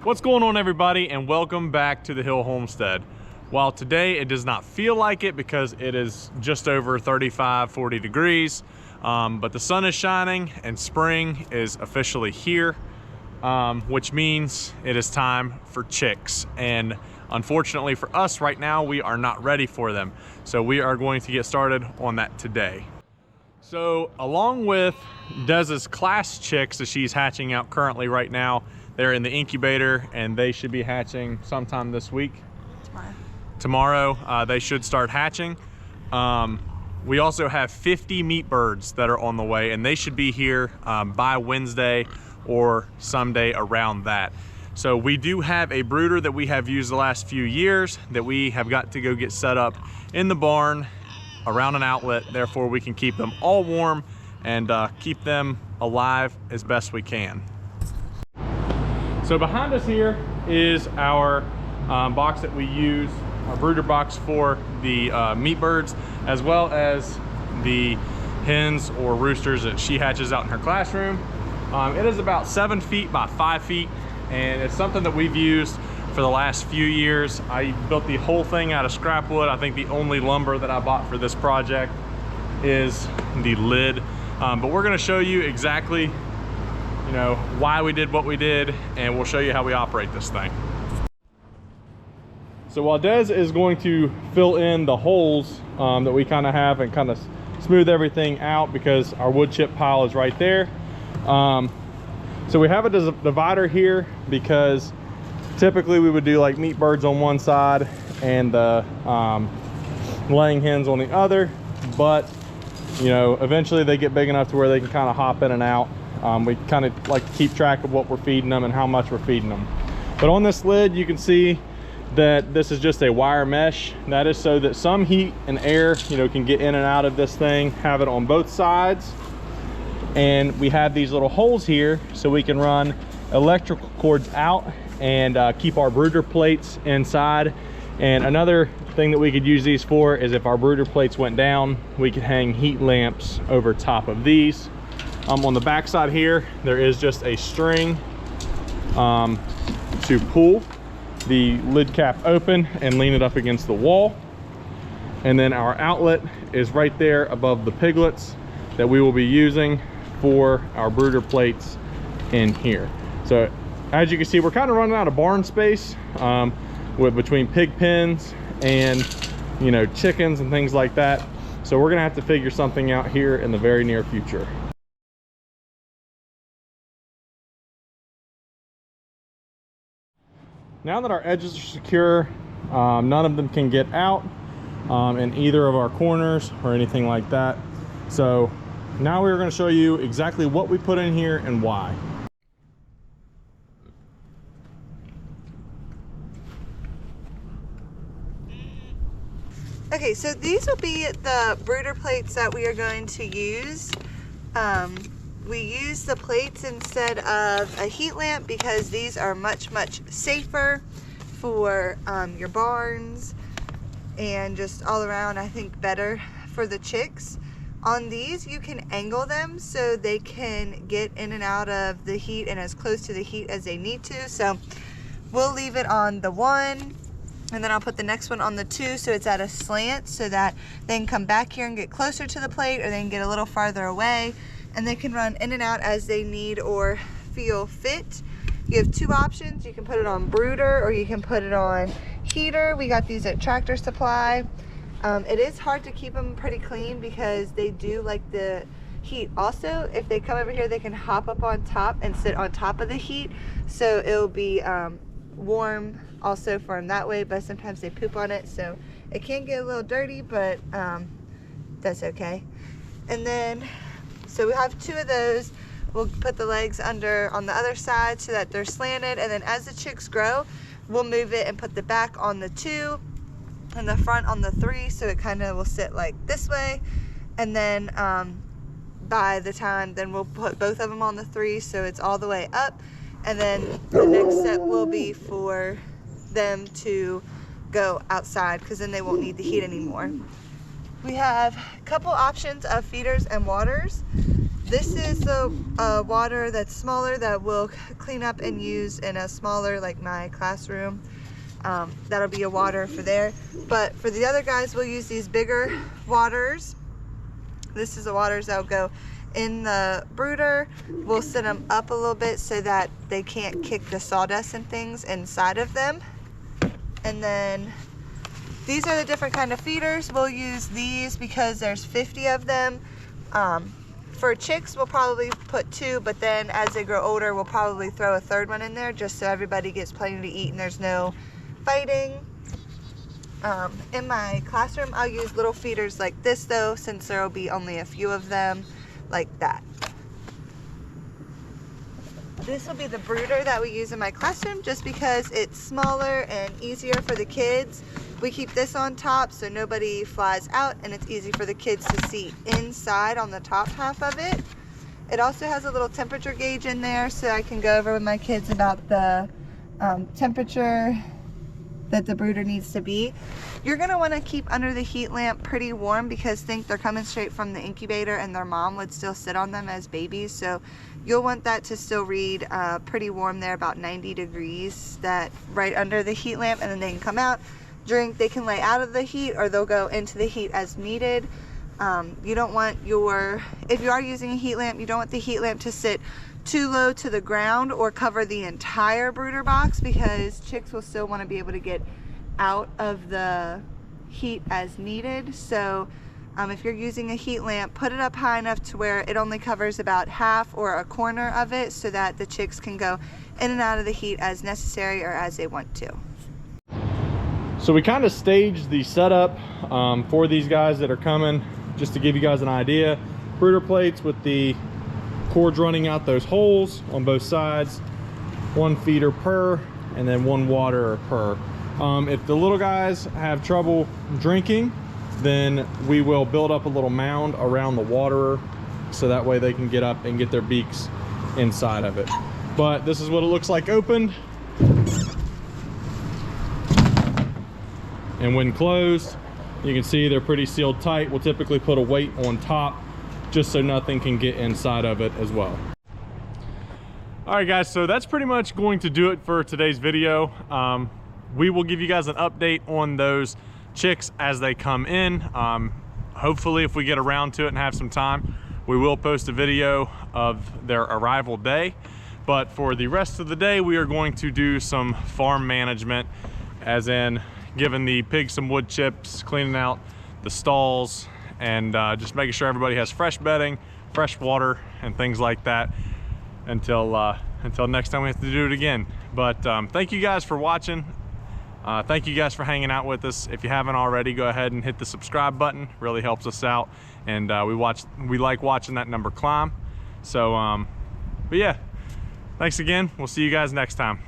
What's going on, everybody, and welcome back to the Hill Homestead. While today it does not feel like it because it is just over 35-40 degrees, but the sun is shining and spring is officially here, which means it is time for chicks. And unfortunately for us right now, we are not ready for them. So we are going to get started on that today. So along with Dez's class chicks that she's hatching out currently right now, they're in the incubator and they should be hatching sometime this week. Tomorrow they should start hatching. We also have 50 meat birds that are on the way, and they should be here by Wednesday or someday around that. So we do have a brooder that we have used the last few years that we have got to go get set up in the barn around an outlet. Therefore we can keep them all warm and keep them alive as best we can. So behind us here is our box that we use, our brooder box for the meat birds, as well as the hens or roosters that she hatches out in her classroom. It is about 7 feet by 5 feet, and it's something that we've used for the last few years. I built the whole thing out of scrap wood. I think the only lumber that I bought for this project is the lid. But we're gonna show you exactly why we did what we did, and we'll show you how we operate this thing. So while Dez is going to fill in the holes that we kind of have and kind of smooth everything out, because our wood chip pile is right there. So we have a divider here because typically we would do like meat birds on one side and the laying hens on the other, but eventually they get big enough to where they can kind of hop in and out. We kind of like to keep track of what we're feeding them and how much we're feeding them. But on this lid, you can see that this is just a wire mesh. That is so that some heat and air, can get in and out of this thing, have it on both sides. And we have these little holes here so we can run electrical cords out and keep our brooder plates inside. And another thing that we could use these for is if our brooder plates went down, we could hang heat lamps over top of these. On the back side here, there is just a string to pull the lid cap open and lean it up against the wall. And then our outlet is right there above the piglets that we will be using for our brooder plates in here. So as you can see, we're kind of running out of barn space between pig pens and chickens and things like that. So we're gonna have to figure something out here in the very near future. Now that our edges are secure, none of them can get out in either of our corners or anything like that. So now we're going to show you exactly what we put in here and why. Okay, so these will be the brooder plates that we are going to use. We use the plates instead of a heat lamp because these are much safer for your barns, and just all around, I think, better for the chicks. On these, you can angle them so they can get in and out of the heat and as close to the heat as they need to. So we'll leave it on the 1, and then I'll put the next one on the 2 so it's at a slant so that they can come back here and get closer to the plate, or they can get a little farther away, and they can run in and out as they need or feel fit. You have 2 options. You can put it on brooder or you can put it on heater. We got these at Tractor Supply. It is hard to keep them pretty clean because they do like the heat. Also, if they come over here, they can hop up on top and sit on top of the heat, so it'll be warm also for them that way. But sometimes they poop on it, so it can get a little dirty, but that's okay. And then so we have 2 of those. We'll put the legs under on the other side so that they're slanted, and then as the chicks grow, we'll move it and put the back on the 2 and the front on the 3, so it kind of will sit like this way. And then by the time, then we'll put both of them on the 3 so it's all the way up. And then the next step will be for them to go outside, because then they won't need the heat anymore. We have a couple options of feeders and waters. This is the water that's smaller that we'll clean up and use in a smaller, like my classroom. That'll be a water for there. But for the other guys, we'll use these bigger waters. This is the waters that'll go in the brooder. We'll set them up a little bit so that they can't kick the sawdust and things inside of them. And then these are the different kind of feeders. We'll use these because there's 50 of them. For chicks, we'll probably put 2, but then as they grow older, we'll probably throw a 3rd one in there just so everybody gets plenty to eat and there's no fighting. In my classroom, I'll use little feeders like this though, since there will be only a few of them, like that. This will be the brooder that we use in my classroom just because it's smaller and easier for the kids. We keep this on top so nobody flies out, and it's easy for the kids to see inside on the top half of it. It also has a little temperature gauge in there so I can go over with my kids about the temperature that the brooder needs to be. You're going to want to keep under the heat lamp pretty warm because think they're coming straight from the incubator and their mom would still sit on them as babies. So you'll want that to still read pretty warm there, about 90 degrees, that right under the heat lamp, and then they can come out, drink. They can lay out of the heat or they'll go into the heat as needed. You don't want if you are using a heat lamp, you don't want the heat lamp to sit too low to the ground or cover the entire brooder box because chicks will still want to be able to get out of the heat as needed. So if you're using a heat lamp, put it up high enough to where it only covers about half or a corner of it so that the chicks can go in and out of the heat as necessary or as they want to. So we kind of staged the setup for these guys that are coming, just to give you guys an idea. Brooder plates with the cords running out those holes on both sides, 1 feeder per, and then 1 water per. If the little guys have trouble drinking, then we will build up a little mound around the waterer so that way they can get up and get their beaks inside of it. But this is what it looks like opened. And when closed, you can see they're pretty sealed tight. We'll typically put a weight on top just so nothing can get inside of it as well. All right guys, so that's pretty much going to do it for today's video. We will give you guys an update on those chicks as they come in. Hopefully if we get around to it and have some time, we will post a video of their arrival day. But for the rest of the day, we are going to do some farm management, as in giving the pigs some wood chips, cleaning out the stalls, and just making sure everybody has fresh bedding, fresh water, and things like that until next time we have to do it again. But thank you guys for watching. Thank you guys for hanging out with us. If you haven't already, go ahead and hit the subscribe button. Really helps us out, and we like watching that number climb. So but yeah, thanks again. We'll see you guys next time.